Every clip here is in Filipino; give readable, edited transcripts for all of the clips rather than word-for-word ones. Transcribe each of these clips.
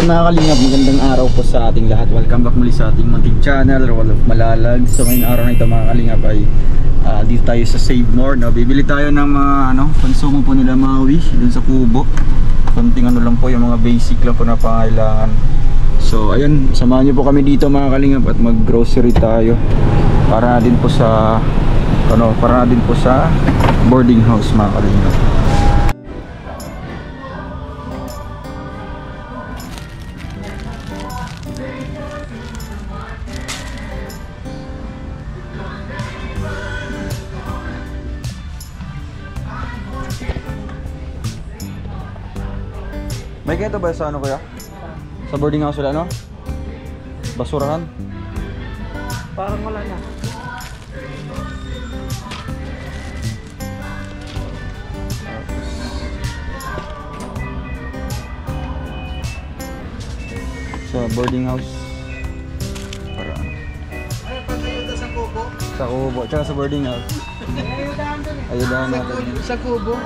Ayun mga kalingap, magandang araw po sa ating lahat. Welcome back muli sa ating munting channel, Roll of Malalag. So ngayong araw na ito mga kalingap ay dito tayo sa Save More, no? Bibili tayo ng mga konsumo po nila Maui dun sa Kubo. Konting lang po, yung mga basic lang po na pangailangan. So ayun, samahan niyo po kami dito mga kalingap at mag grocery tayo para din po sa boarding house mga kalingap. May kaya ba sa kuya? Sa boarding house wala, no? Basurahan? Parang wala na. Sa boarding house. Para Ay, pag-ayuda sa Kubo? sa Kubo, tsaka sa boarding house. Ayudahan doon eh. Ayudahan natin. Sa Kubo.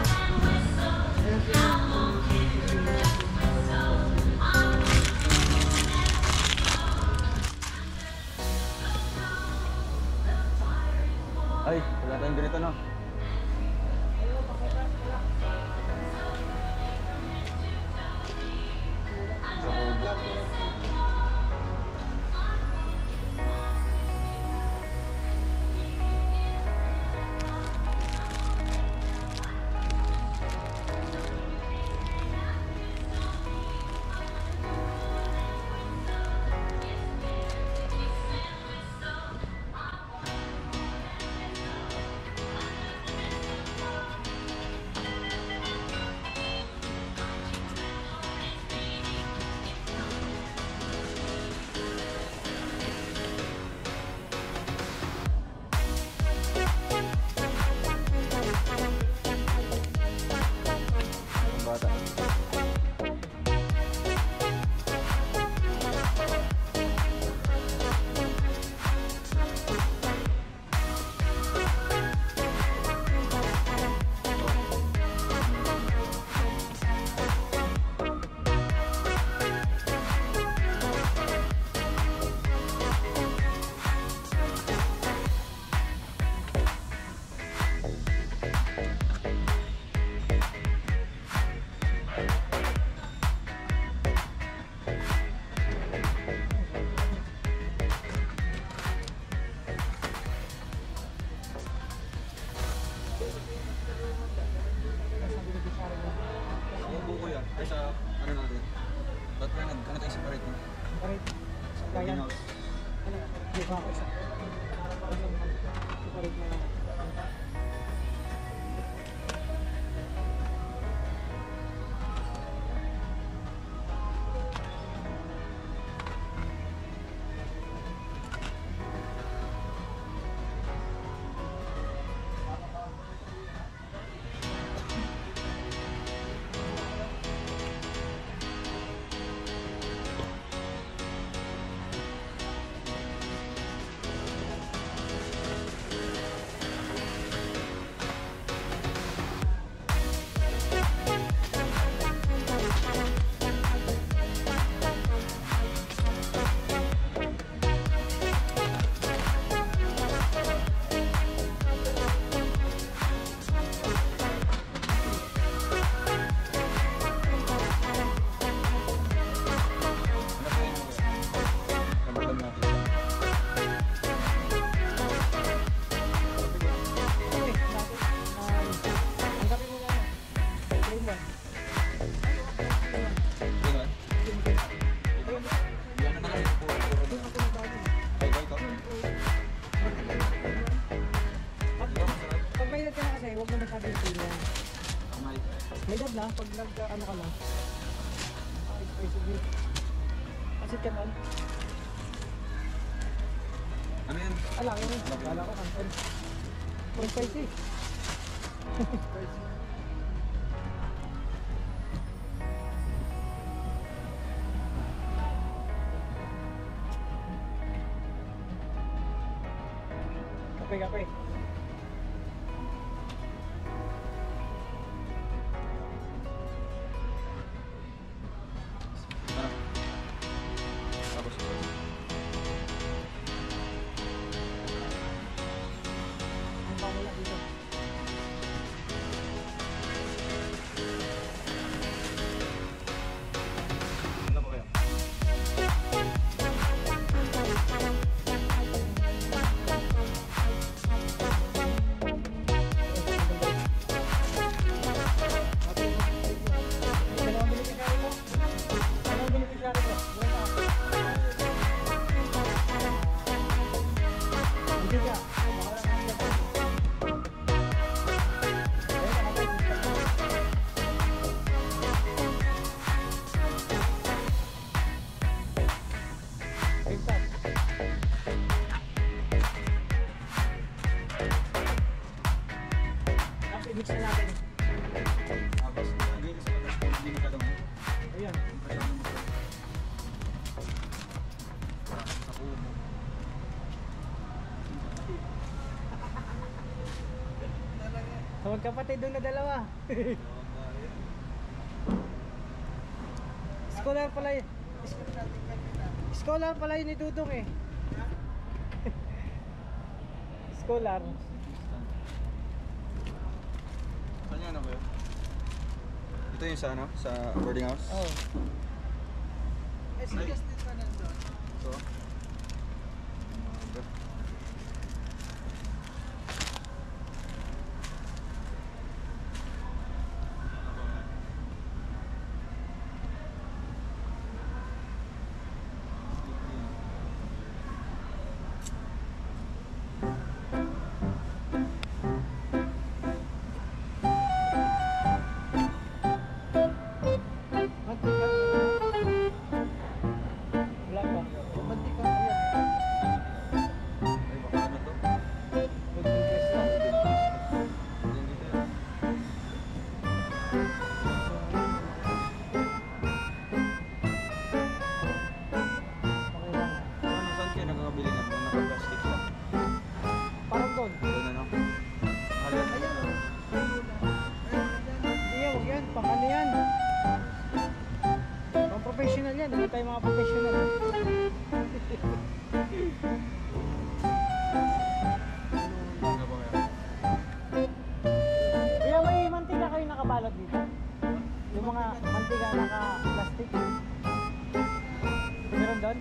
Ay, wala tayong ganito, no? Ay sa natin? Ba't may tayo separate mo? Separate. Boarding house. Di ba ako isa? Separate na lang. Huwag mo masyadong sila. May dad na, pag nag-ano ka na. Sige. Asit ka man. Ano yan? Alang yun. Kala ko kanton. Puro spicy. Kape. Stop. Tapos i-mix na natin. Tapos, hindi magkadong. Ayan. Sa magkapatid doon na dalawa. Scholar pala yun. Scholar pala yun ni Dudong eh. Scholar. Saan yan ba yun? Ito yung sa ano? Sa boarding house? Oh. So? Wala pa. Ay, baka ano to? Golden Crest lang. Okay lang. Ano, saan kayo nakakabili ng mga naka-plastic siya? Parang doon. Doon ano? Halat. Hindi yan, huwag yan. Pang ano yan. Pang professional yan. Hindi tayo mga professional. Ano ba kaya? Kaya may mantika kayo nakabalot dito? Yung mga mantika naka-plastic? Meron doon?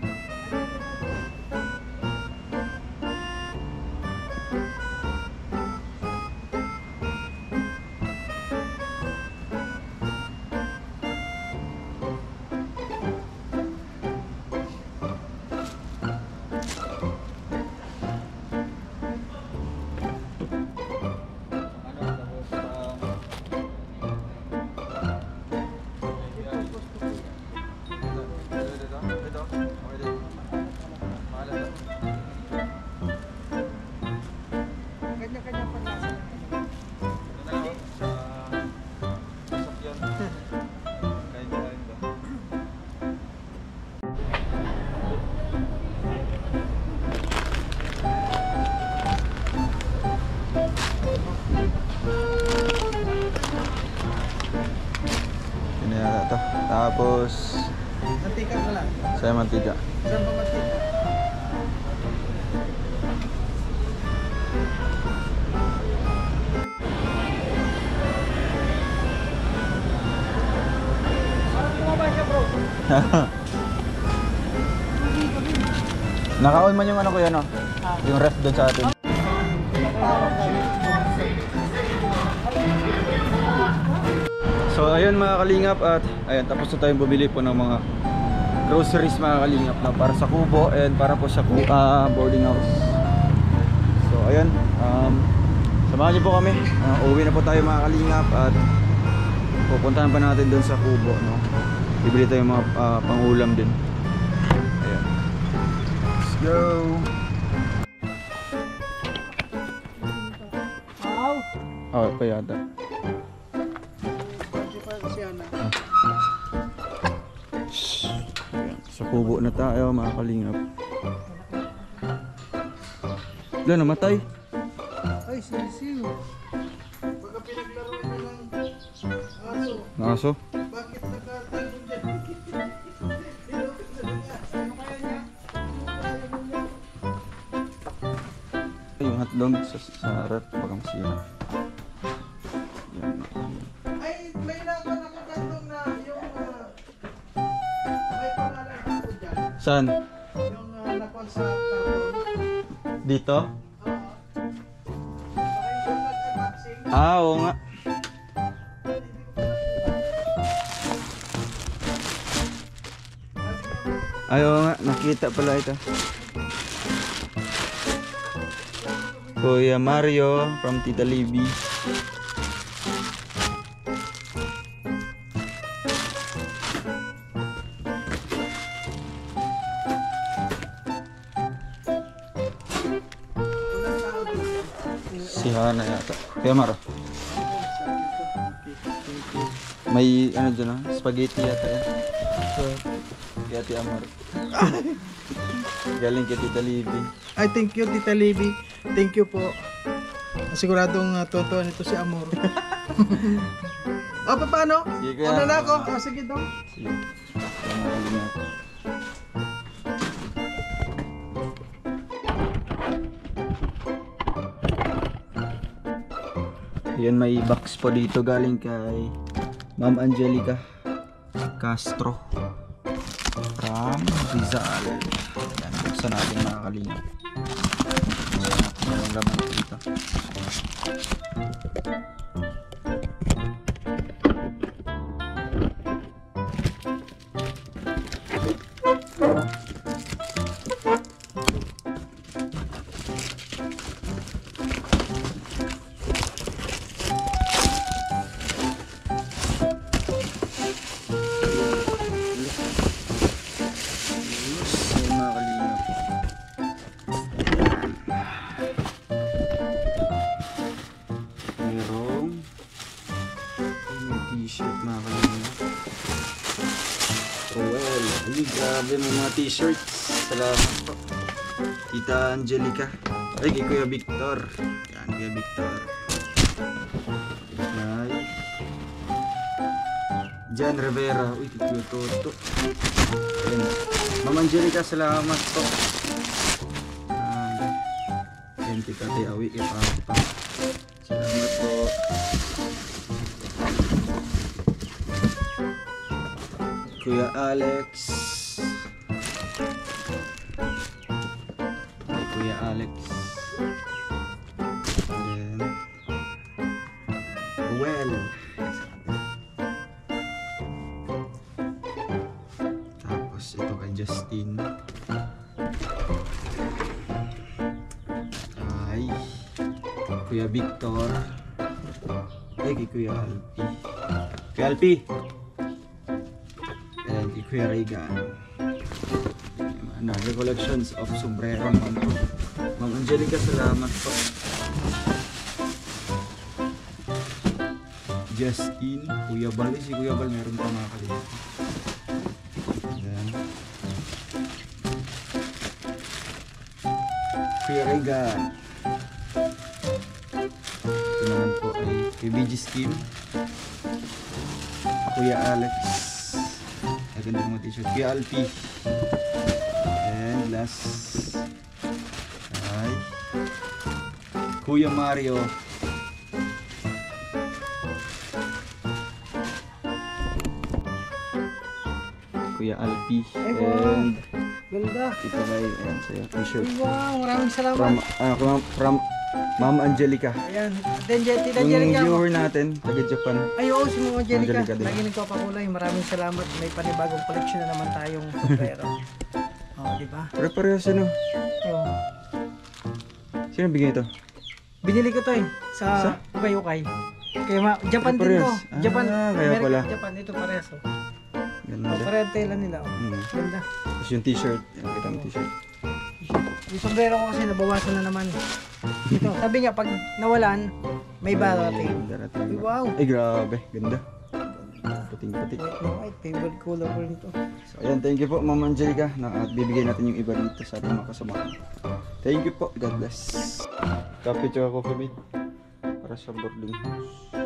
Ano, tapos ito. Okay din. Mahalat to. Kanya-kanya panlasa. Ito na lang, sa sasakyan. Kain ba? Yun na yata to. Tapos, Mantika na lang. sa mantika. Saan ba mantika? Parang tumaba siya bro. Naka-on man yung ano ko yan, oh. Ah. Yung ref doon sa atin. So ayun mga kalingap, at ayun, tapos na tayong bumili po ng mga groceries mga kalingap na para sa kubo and para po sa boarding house. So ayun, samahan niyo po kami. Uwi na po tayo mga kalingap at pupuntahan pa natin doon sa kubo, no. Bibili tayo mga pangulam din. Ayun. Let's go. Wow! Oh, pa yata. Ayan, sa kubo na tayo mga kalingap. Wala, namatay. Ay, sisiw. Pagka pinaglaruan niya ng aso, Nakaso? bakit nakatago dyan? Ano kaya niya? Yung hotdog sa rep, baka masira. Yan. Ay, may naman ako gantong na yung may pangalan ako dyan. Saan? Yung nakuha sa karton. Dito? Baka yung nag-unboxing. Oo nga. Ayaw nga, nakita pala ito. Kuya Mario from Tita Libby. Yan na yata. Kaya Maro. May ano dyan ah, spaghetti yata yan. Kaya Ate Amar. Galing kay Tita Libby. Ay, thank you, Tita Libby. Thank you po. Siguradong totoo nito si Amor. O, paano? Sige, kuya. Una na ako. O, sige daw. Sige. Kaya mahali na ako. Yan, may box po dito galing kay Ma'am Angelica Castro from Rizal. Yan, buksan natin mga kalingap. Mayroong laman dito. T-shirt mga kalingap. Well, ay grabe may mga t-shirts. Salamat po Tita Angelica. Ay kay Kuya Victor. Yan, Kuya Victor. Ay Jan Rivera. Uy, kay Kuya Toto. Ayan. Ma'am Angelica, salamat po. Yan, Tita Tiawi kay Papa. Salamat po. Kuya Alex. Kuya Alex. And then well. Tapos ito kay Justin. Ay Kuya Victor. Ay kay Kuya Alpi. Kuya Alpi. And kay Kuya Regan. Recollections of sombrero. Ma'am Angelica, salamat po. Justin, Kuya Bal. Si Kuya Bal meron pa mga kalingap. Then Kuya Regan. Ito naman po ay kay BG Scheme. Kuya Alex. Ganda mga t-shirt. Kuya Alpi. And last ay Kuya Mario. Kuya Alpi. And Ganda. ito kay ayan sa'yo t-shirt. Wow, maraming salamat. From Ma'am Angelica. Ayan. Then, Tita Yung Angelica. viewer natin, taga Japan. Ay, oo, si Mama Angelica. Angelica din. Lagi nagpapakulay. Maraming salamat. May panibagong collection na naman tayong sombrero. Di ba? Pare-pareho sino? Oo. Sino bigyan ito? Binili ko to sa Ukay-Ukay. Kaya Japan din to. Parehas. Japan. Kaya America, pala. Japan. Ito parehas. Ganda. Parehas tela nila. Ganda. Tapos yung t-shirt. Yung kita ng t-shirt. Yung sombrero ko kasi nabawasan na naman. Ito, sabi niya pag nawalan, may darating. Darating. Wow. Ay grabe. Ganda. Puting-puti. White, favorite color ko rin to. So ayan, thank you po Ma'am Angelica. At bibigyan natin yung iba dito sa ating mga kasama. Thank you po. God bless. Kapit yung coffee mate para sa boarding house.